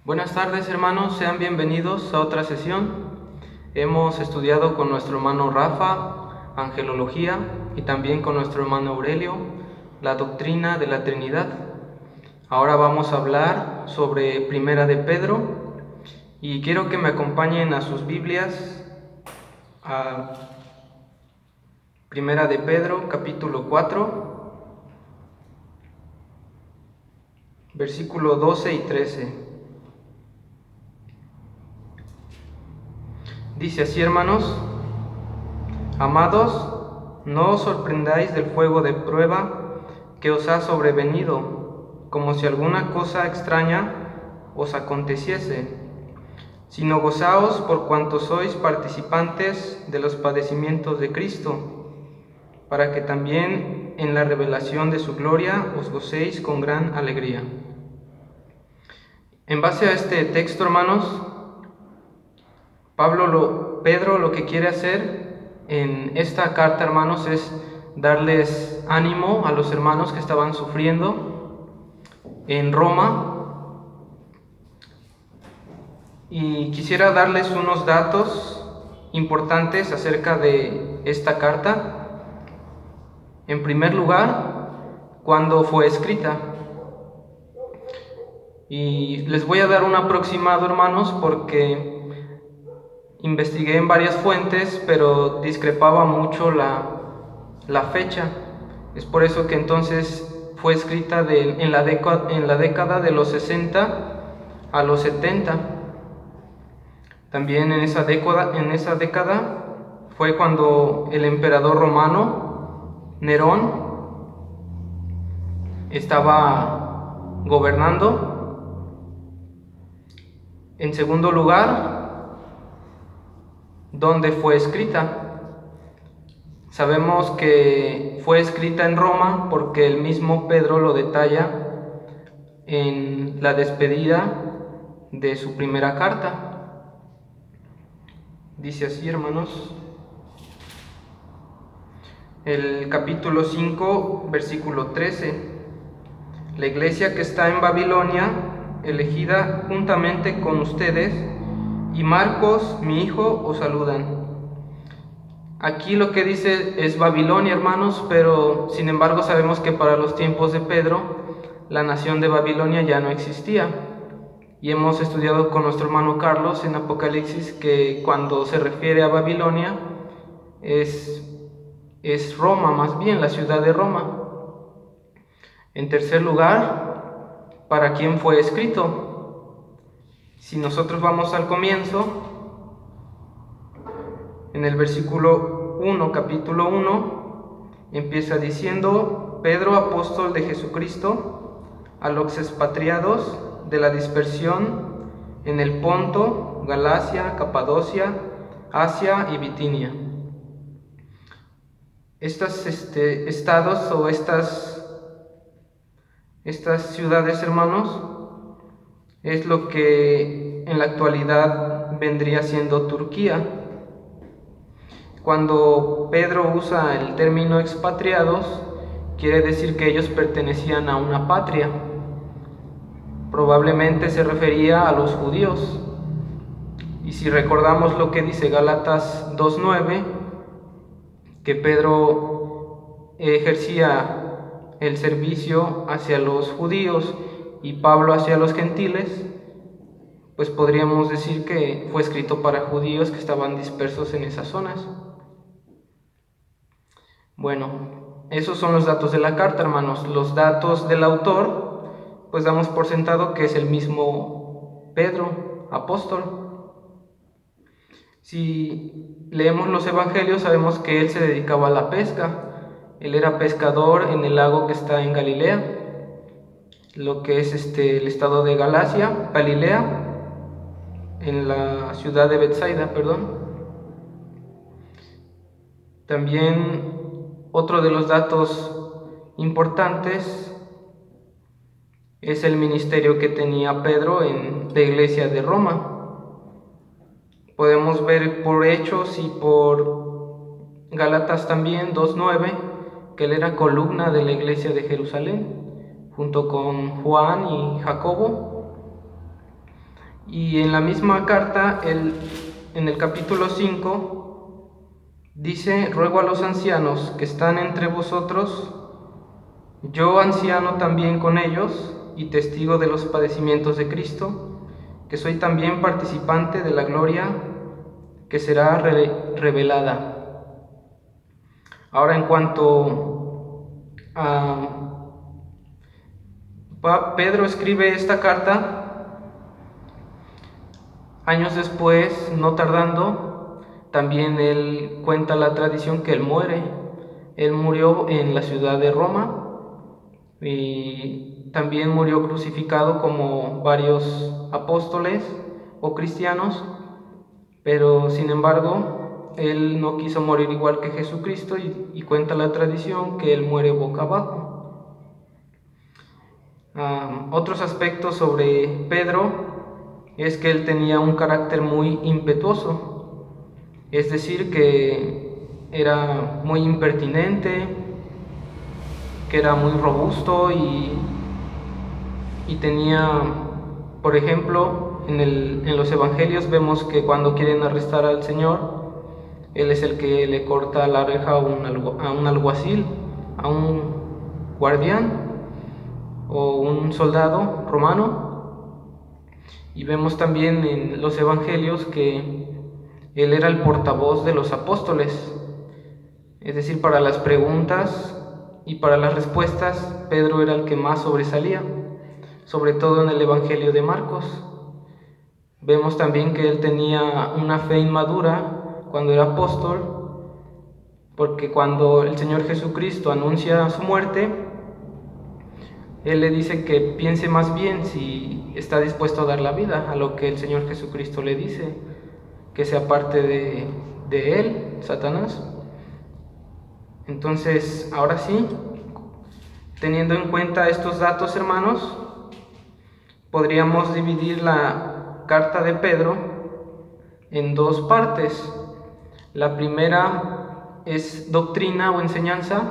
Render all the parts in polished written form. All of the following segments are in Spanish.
Buenas tardes, hermanos, sean bienvenidos a otra sesión. Hemos estudiado con nuestro hermano Rafa angelología y también con nuestro hermano Aurelio la doctrina de la Trinidad. Ahora vamos a hablar sobre Primera de Pedro y quiero que me acompañen a sus Biblias a Primera de Pedro, capítulo 4, versículo 12 y 13. Dice así, hermanos: Amados, no os sorprendáis del fuego de prueba que os ha sobrevenido, como si alguna cosa extraña os aconteciese, sino gozaos por cuanto sois participantes de los padecimientos de Cristo, para que también en la revelación de su gloria os gocéis con gran alegría. En base a este texto, hermanos, Pedro lo que quiere hacer en esta carta, hermanos, es darles ánimo a los hermanos que estaban sufriendo en Roma. Y quisiera darles unos datos importantes acerca de esta carta. En primer lugar, cuándo fue escrita. Y les voy a dar un aproximado, hermanos, porque investigué en varias fuentes, pero discrepaba mucho la fecha. Es por eso que entonces fue escrita en la década de los 60 a los 70. También en esa década fue cuando el emperador romano Nerón estaba gobernando. En segundo lugar, ¿dónde fue escrita? Sabemos que fue escrita en Roma porque el mismo Pedro lo detalla en la despedida de su primera carta. Dice así, hermanos, el capítulo 5, versículo 13: La iglesia que está en Babilonia, elegida juntamente con ustedes, y Marcos, mi hijo, os saludan. Aquí lo que dice es Babilonia, hermanos, pero sin embargo sabemos que para los tiempos de Pedro la nación de Babilonia ya no existía. Y hemos estudiado con nuestro hermano Carlos en Apocalipsis que cuando se refiere a Babilonia es Roma, más bien la ciudad de Roma. En tercer lugar, ¿para quién fue escrito? Si nosotros vamos al comienzo, en el versículo 1, capítulo 1, empieza diciendo: Pedro, apóstol de Jesucristo, a los expatriados de la dispersión en el Ponto, Galacia, Capadocia, Asia y Bitinia. Estos estados o estas ciudades, hermanos, es lo que en la actualidad vendría siendo Turquía. Cuando Pedro usa el término expatriados, quiere decir que ellos pertenecían a una patria. Probablemente se refería a los judíos. Y si recordamos lo que dice Gálatas 2:9, que Pedro ejercía el servicio hacia los judíos y Pablo hacia los gentiles, pues podríamos decir que fue escrito para judíos que estaban dispersos en esas zonas. Bueno, esos son los datos de la carta, hermanos. Los datos del autor, pues damos por sentado que es el mismo Pedro, apóstol. Si leemos los evangelios, sabemos que él se dedicaba a la pesca. Él era pescador en el lago que está en Galilea, lo que es el estado de Galilea, en la ciudad de Betsaida, perdón. También otro de los datos importantes es el ministerio que tenía Pedro en la iglesia de Roma. Podemos ver por Hechos y por Gálatas también 2:9 que él era columna de la iglesia de Jerusalén, junto con Juan y Jacobo. Y en la misma carta, en el capítulo 5, dice: ruego a los ancianos que están entre vosotros, yo anciano también con ellos y testigo de los padecimientos de Cristo, que soy también participante de la gloria que será revelada. Ahora, en cuanto a Pedro escribe esta carta, años después, no tardando, también él cuenta la tradición que él muere. Él murió en la ciudad de Roma y también murió crucificado como varios apóstoles o cristianos, pero sin embargo él no quiso morir igual que Jesucristo y cuenta la tradición que él muere boca abajo. Otros aspectos sobre Pedro es que él tenía un carácter muy impetuoso, es decir, que era muy impertinente, que era muy robusto y tenía, por ejemplo, en los evangelios vemos que cuando quieren arrestar al Señor, él es el que le corta la oreja a un alguacil, a un guardián o un soldado romano. Y vemos también en los evangelios que él era el portavoz de los apóstoles, es decir, para las preguntas y para las respuestas Pedro era el que más sobresalía, sobre todo en el evangelio de Marcos. Vemos también que él tenía una fe inmadura cuando era apóstol, porque cuando el Señor Jesucristo anuncia su muerte, él le dice que piense más bien si está dispuesto a dar la vida, a lo que el Señor Jesucristo le dice, que se aparte de él, Satanás. Entonces, ahora sí, teniendo en cuenta estos datos, hermanos, podríamos dividir la carta de Pedro en dos partes. La primera es doctrina o enseñanza,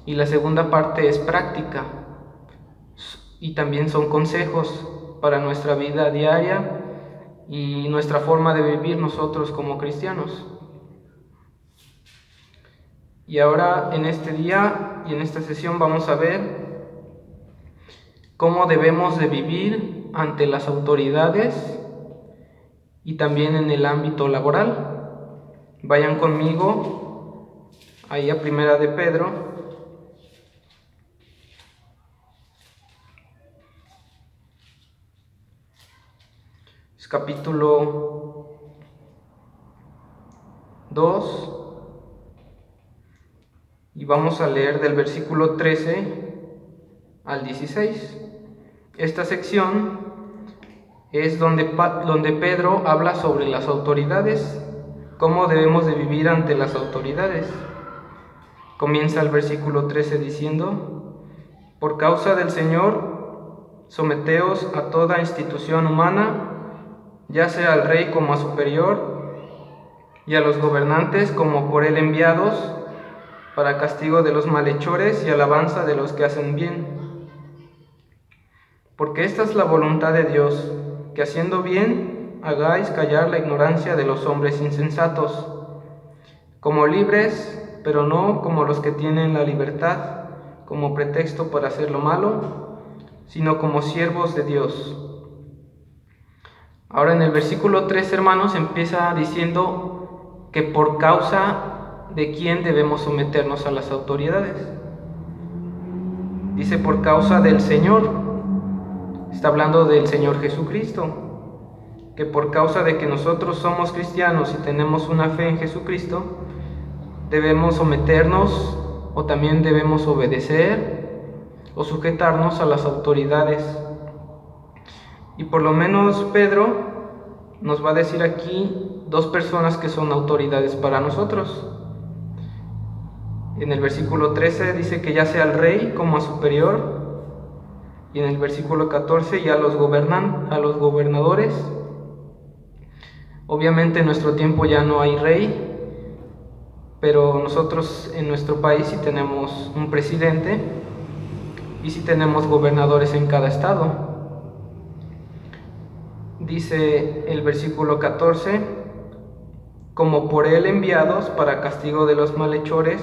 y la segunda parte es práctica, y también son consejos para nuestra vida diaria y nuestra forma de vivir nosotros como cristianos. Y ahora, en este día y en esta sesión, vamos a ver cómo debemos de vivir ante las autoridades y también en el ámbito laboral. Vayan conmigo ahí a Primera de Pedro. Es capítulo 2 y vamos a leer del versículo 13 al 16. Esta sección es donde Pedro habla sobre las autoridades, cómo debemos de vivir ante las autoridades. Comienza el versículo 13 diciendo: por causa del Señor, someteos a toda institución humana, ya sea al rey como a superior, y a los gobernantes como por él enviados, para castigo de los malhechores y alabanza de los que hacen bien. Porque esta es la voluntad de Dios, que haciendo bien hagáis callar la ignorancia de los hombres insensatos, como libres, pero no como los que tienen la libertad como pretexto para hacer lo malo, sino como siervos de Dios. Ahora en el versículo 3, hermanos, empieza diciendo que por causa de quién debemos someternos a las autoridades. Dice por causa del Señor. Está hablando del Señor Jesucristo, que por causa de que nosotros somos cristianos y tenemos una fe en Jesucristo, debemos someternos o también debemos obedecer o sujetarnos a las autoridades. Y por lo menos Pedro nos va a decir aquí dos personas que son autoridades para nosotros. En el versículo 13 dice que ya sea al rey como a superior, y en el versículo 14 ya a los gobernadores. Obviamente en nuestro tiempo ya no hay rey, pero nosotros en nuestro país sí tenemos un presidente y sí tenemos gobernadores en cada estado. dice el versículo 14, como por él enviados para castigo de los malhechores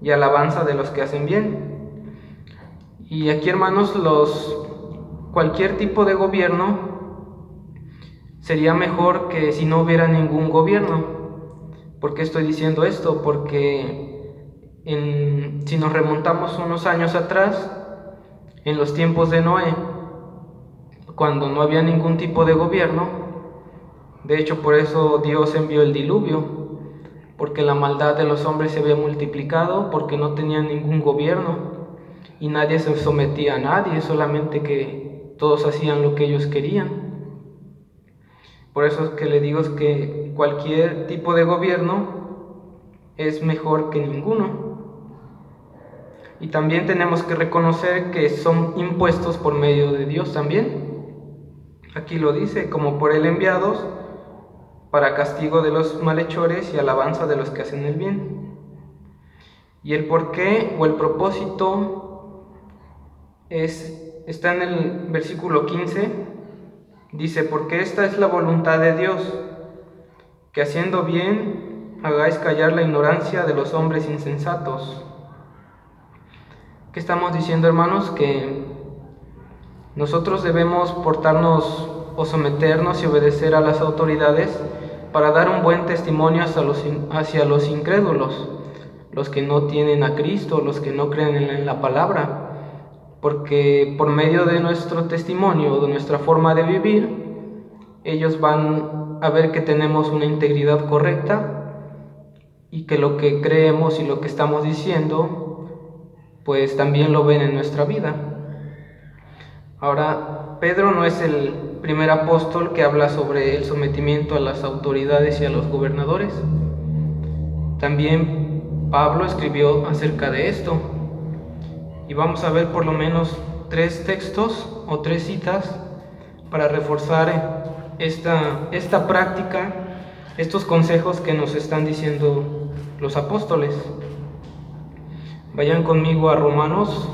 y alabanza de los que hacen bien. Y aquí, hermanos, cualquier tipo de gobierno sería mejor que si no hubiera ningún gobierno. ¿Por qué estoy diciendo esto? Porque si nos remontamos unos años atrás, en los tiempos de Noé, cuando no había ningún tipo de gobierno, de hecho por eso Dios envió el diluvio, porque la maldad de los hombres se había multiplicado, porque no tenían ningún gobierno y nadie se sometía a nadie, solamente que todos hacían lo que ellos querían. Por eso es que le digo que cualquier tipo de gobierno es mejor que ninguno. Y también tenemos que reconocer que son impuestos por medio de Dios también. Aquí lo dice, como por él enviados para castigo de los malhechores y alabanza de los que hacen el bien. Y el porqué o el propósito está en el versículo 15. Dice, porque esta es la voluntad de Dios, que haciendo bien hagáis callar la ignorancia de los hombres insensatos. ¿Qué estamos diciendo, hermanos? Que nosotros debemos portarnos o someternos y obedecer a las autoridades para dar un buen testimonio hacia los incrédulos, los que no tienen a Cristo, los que no creen en la palabra. Porque por medio de nuestro testimonio, de nuestra forma de vivir, ellos van a ver que tenemos una integridad correcta y que lo que creemos y lo que estamos diciendo, pues también lo ven en nuestra vida. Ahora, Pedro no es el primer apóstol que habla sobre el sometimiento a las autoridades y a los gobernadores. También Pablo escribió acerca de esto. Y vamos a ver por lo menos 3 textos o 3 citas para reforzar esta práctica, estos consejos que nos están diciendo los apóstoles. Vayan conmigo a Romanos.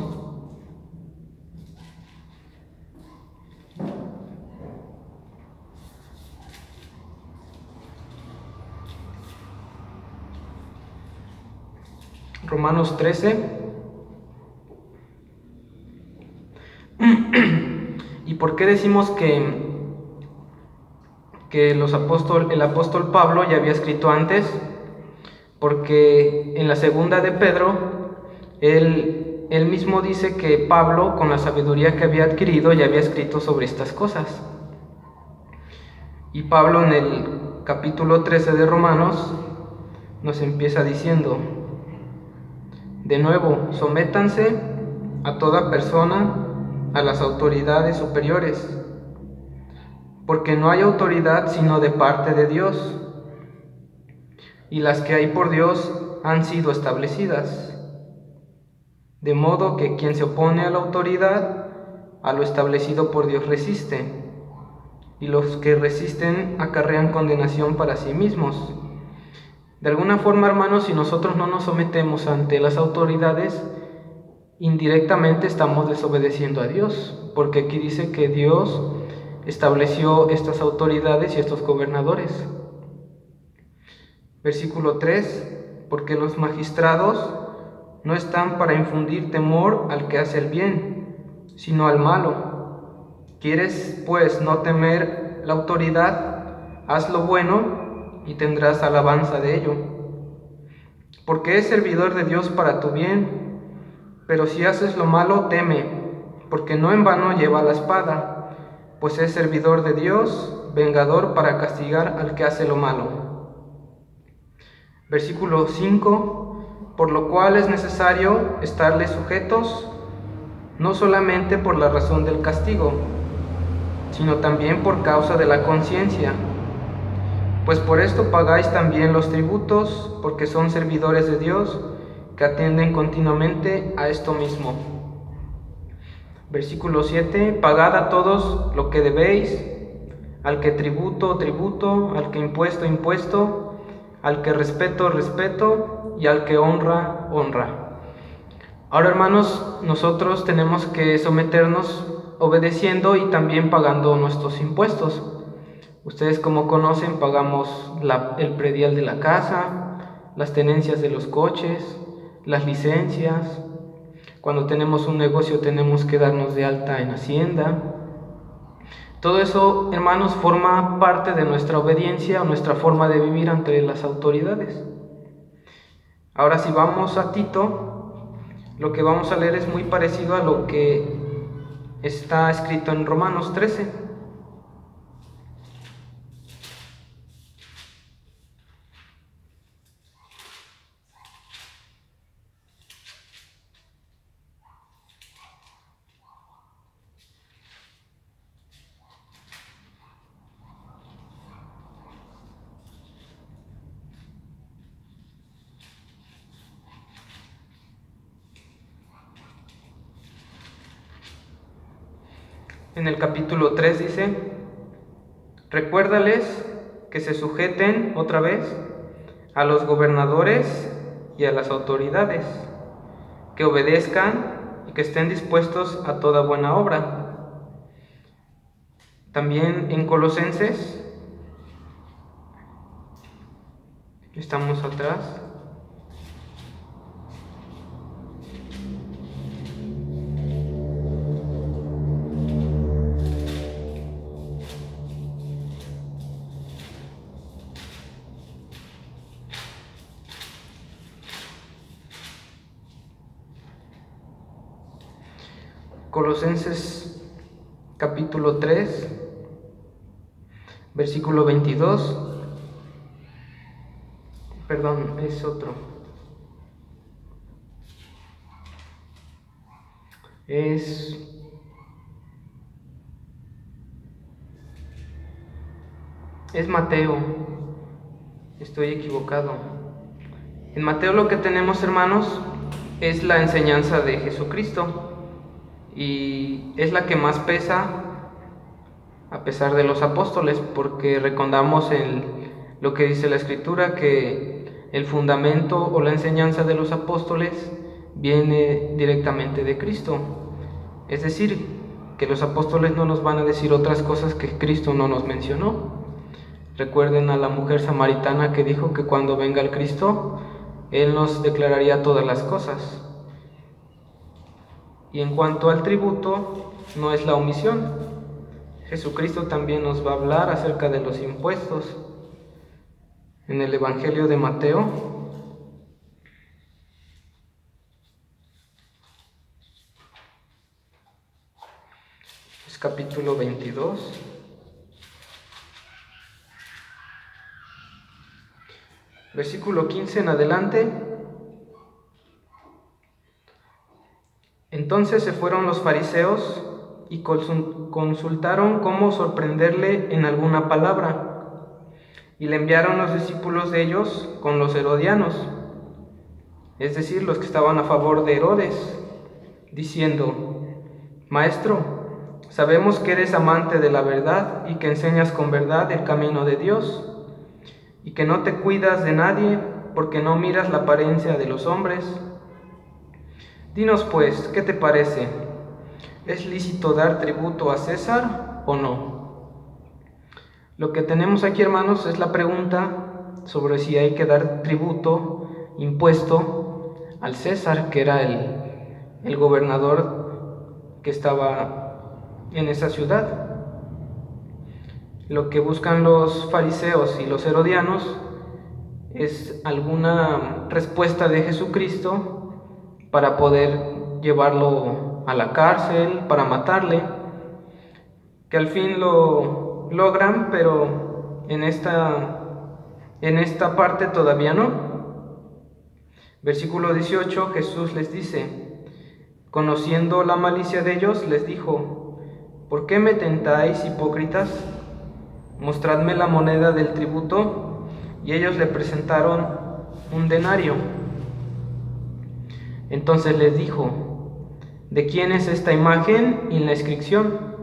Romanos 13. ¿Y por qué decimos que el apóstol Pablo ya había escrito antes? Porque en la segunda de Pedro, él mismo dice que Pablo, con la sabiduría que había adquirido, ya había escrito sobre estas cosas. Y Pablo en el capítulo 13 de Romanos nos empieza diciendo, de nuevo, sométanse a toda persona a las autoridades superiores, porque no hay autoridad sino de parte de Dios, y las que hay por Dios han sido establecidas. De modo que quien se opone a la autoridad, a lo establecido por Dios resiste, y los que resisten acarrean condenación para sí mismos. De alguna forma, hermanos, si nosotros no nos sometemos ante las autoridades, indirectamente estamos desobedeciendo a Dios, porque aquí dice que Dios estableció estas autoridades y estos gobernadores. Versículo 3, porque los magistrados no están para infundir temor al que hace el bien, sino al malo. ¿Quieres, pues, no temer la autoridad? Haz lo bueno y tendrás alabanza de ello. Porque es servidor de Dios para tu bien. Pero si haces lo malo, teme, porque no en vano lleva la espada, pues es servidor de Dios, vengador para castigar al que hace lo malo. Versículo 5, por lo cual es necesario estarles sujetos, no solamente por la razón del castigo, sino también por causa de la conciencia. Pues por esto pagáis también los tributos, porque son servidores de Dios, que atienden continuamente a esto mismo. Versículo 7, pagad a todos lo que debéis, al que tributo, tributo, al que impuesto, impuesto, al que respeto, respeto, y al que honra, honra. Ahora, hermanos, nosotros tenemos que someternos obedeciendo y también pagando nuestros impuestos. Ustedes, como conocen, pagamos el predial de la casa, las tenencias de los coches, las licencias. Cuando tenemos un negocio tenemos que darnos de alta en Hacienda. Todo eso, hermanos, forma parte de nuestra obediencia o nuestra forma de vivir ante las autoridades. Ahora, si vamos a Tito, lo que vamos a leer es muy parecido a lo que está escrito en Romanos 13. En el capítulo 3 dice: recuérdales que se sujeten otra vez a los gobernadores y a las autoridades, que obedezcan y que estén dispuestos a toda buena obra. También en Colosenses, estamos atrás, Colosenses capítulo 3, versículo 22, perdón, es otro, es Mateo, estoy equivocado. En Mateo lo que tenemos, hermanos, es la enseñanza de Jesucristo, y es la que más pesa a pesar de los apóstoles, porque recordamos lo que dice la Escritura, que el fundamento o la enseñanza de los apóstoles viene directamente de Cristo. Es decir, que los apóstoles no nos van a decir otras cosas que Cristo no nos mencionó. Recuerden a la mujer samaritana que dijo que cuando venga el Cristo, Él nos declararía todas las cosas. Y en cuanto al tributo, no es la omisión. Jesucristo también nos va a hablar acerca de los impuestos. En el Evangelio de Mateo, es capítulo 22, versículo 15 en adelante. Entonces se fueron los fariseos y consultaron cómo sorprenderle en alguna palabra, y le enviaron los discípulos de ellos con los herodianos, es decir, los que estaban a favor de Herodes, diciendo: Maestro, sabemos que eres amante de la verdad y que enseñas con verdad el camino de Dios, y que no te cuidas de nadie porque no miras la apariencia de los hombres. Dinos pues, ¿qué te parece? ¿Es lícito dar tributo a César o no? Lo que tenemos aquí, hermanos, es la pregunta sobre si hay que dar tributo, impuesto al César, que era el gobernador que estaba en esa ciudad. Lo que buscan los fariseos y los herodianos es alguna respuesta de Jesucristo para poder llevarlo a la cárcel, para matarle, que al fin lo logran, pero en esta parte todavía no. Versículo 18, Jesús les dice: conociendo la malicia de ellos, les dijo: ¿por qué me tentáis, hipócritas? Mostradme la moneda del tributo. Y ellos le presentaron un denario. Entonces les dijo: ¿de quién es esta imagen y la inscripción?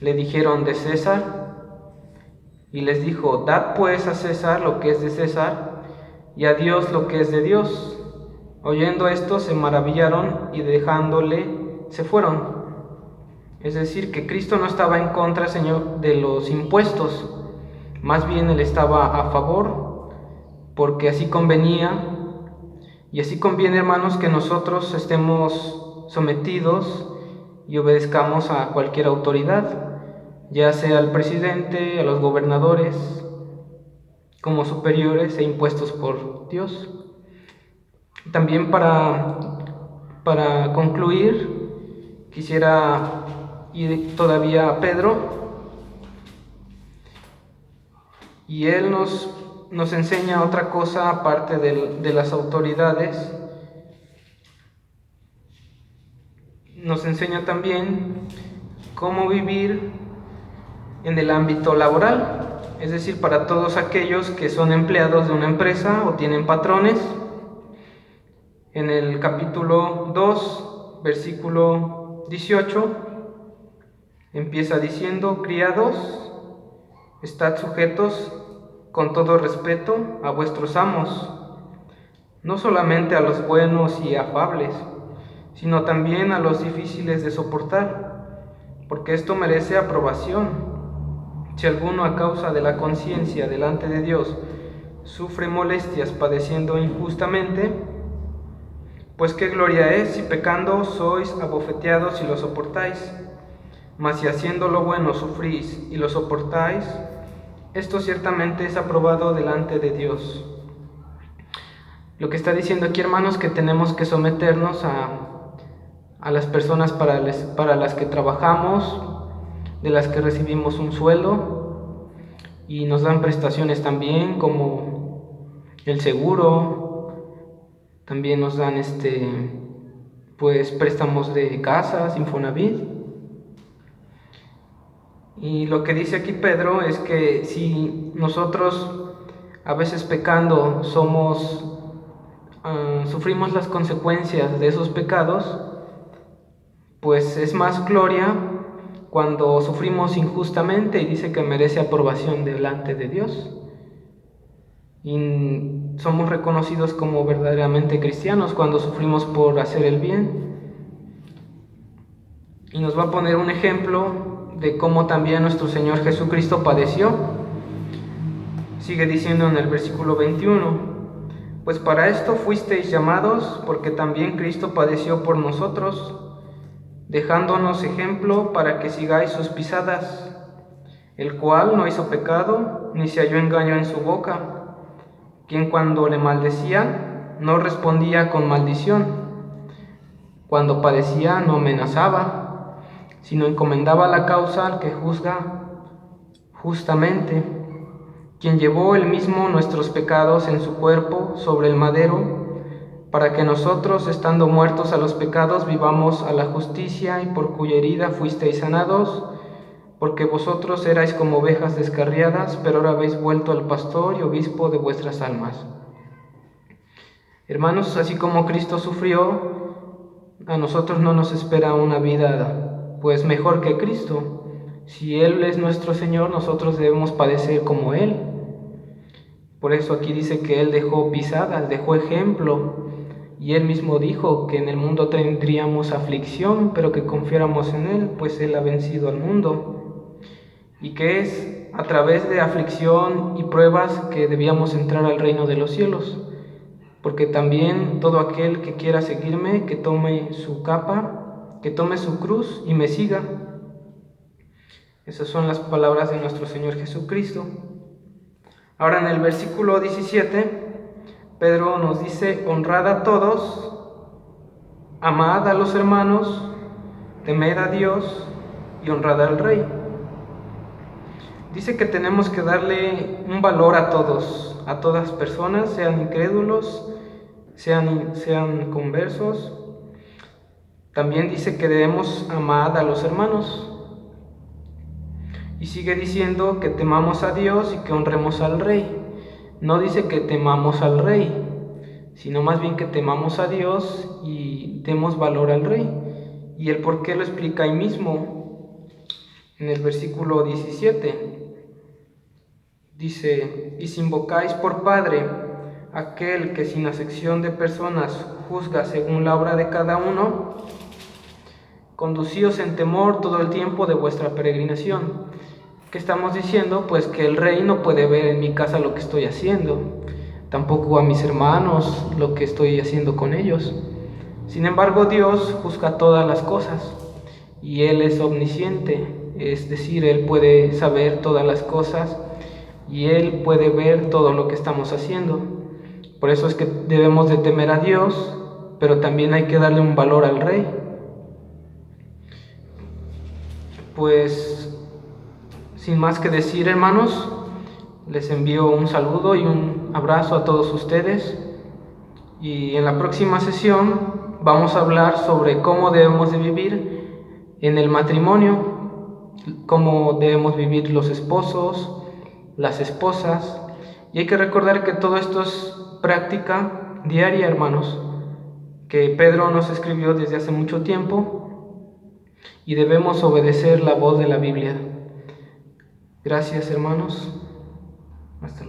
Le dijeron: de César. Y les dijo: dad pues a César lo que es de César, y a Dios lo que es de Dios. Oyendo esto se maravillaron, y dejándole se fueron. Es decir, que Cristo no estaba en contra, Señor, de los impuestos, más bien Él estaba a favor, porque así convenía, y así conviene, hermanos, que nosotros estemos sometidos y obedezcamos a cualquier autoridad, ya sea al presidente, a los gobernadores, como superiores e impuestos por Dios. También para concluir, quisiera ir todavía a Pedro, y él nos enseña otra cosa aparte de las autoridades. Nos enseña también cómo vivir en el ámbito laboral, es decir, para todos aquellos que son empleados de una empresa o tienen patrones. En el capítulo 2, versículo 18, empieza diciendo: criados, estad sujetos con todo respeto a vuestros amos, no solamente a los buenos y afables, sino también a los difíciles de soportar, porque esto merece aprobación. Si alguno a causa de la conciencia delante de Dios sufre molestias padeciendo injustamente, pues qué gloria es si pecando sois abofeteados y lo soportáis. Mas si haciendo lo bueno sufrís y lo soportáis, esto ciertamente es aprobado delante de Dios. Lo que está diciendo aquí, hermanos, que tenemos que someternos a las personas para las que trabajamos, de las que recibimos un sueldo, y nos dan prestaciones también, como el seguro. También nos dan pues préstamos de casas, Infonavit. Y lo que dice aquí Pedro es que si nosotros a veces pecando sufrimos las consecuencias de esos pecados, pues es más gloria cuando sufrimos injustamente, y dice que merece aprobación delante de Dios. Y somos reconocidos como verdaderamente cristianos cuando sufrimos por hacer el bien. Y nos va a poner un ejemplo de cómo también nuestro Señor Jesucristo padeció. Sigue diciendo en el versículo 21: pues para esto fuisteis llamados, porque también Cristo padeció por nosotros, dejándonos ejemplo para que sigáis sus pisadas, el cual no hizo pecado, ni se halló engaño en su boca, quien cuando le maldecían no respondía con maldición, cuando padecía no amenazaba, sino encomendaba la causa al que juzga justamente, quien llevó él mismo nuestros pecados en su cuerpo sobre el madero, para que nosotros, estando muertos a los pecados, vivamos a la justicia, y por cuya herida fuisteis sanados, porque vosotros erais como ovejas descarriadas, pero ahora habéis vuelto al pastor y obispo de vuestras almas. Hermanos, así como Cristo sufrió, a nosotros no nos espera una vida pues mejor que Cristo. Si Él es nuestro Señor, nosotros debemos padecer como Él. Por eso aquí dice que Él dejó pisadas, dejó ejemplo, y Él mismo dijo que en el mundo tendríamos aflicción, pero que confiáramos en Él, pues Él ha vencido al mundo. Y que es a través de aflicción y pruebas que debíamos entrar al reino de los cielos. Porque también todo aquel que quiera seguirme, que tome su capa, que tome su cruz y me siga. Esas son las palabras de nuestro Señor Jesucristo. Ahora en el versículo 17, Pedro nos dice: honrad a todos, amad a los hermanos, temed a Dios y honrad al Rey. Dice que tenemos que darle un valor a todos, a todas personas, sean incrédulos, sean conversos. También dice que debemos amar a los hermanos. Y sigue diciendo que temamos a Dios y que honremos al Rey. No dice que temamos al Rey, sino más bien que temamos a Dios y demos valor al Rey. Y el por qué lo explica ahí mismo, en el versículo 17. Dice: y si invocáis por Padre aquel que sin acepción de personas juzga según la obra de cada uno, conducíos en temor todo el tiempo de vuestra peregrinación. ¿Qué estamos diciendo? Pues que el rey no puede ver en mi casa lo que estoy haciendo, tampoco a mis hermanos lo que estoy haciendo con ellos. Sin embargo, Dios juzga todas las cosas y Él es omnisciente, es decir, Él puede saber todas las cosas y Él puede ver todo lo que estamos haciendo. Por eso es que debemos de temer a Dios, pero también hay que darle un valor al rey. Pues, sin más que decir, hermanos, les envío un saludo y un abrazo a todos ustedes. Y en la próxima sesión vamos a hablar sobre cómo debemos de vivir en el matrimonio, cómo debemos vivir los esposos, las esposas. Y hay que recordar que todo esto es práctica diaria, hermanos, que Pedro nos escribió desde hace mucho tiempo y debemos obedecer la voz de la Biblia. Gracias, hermanos. Hasta luego.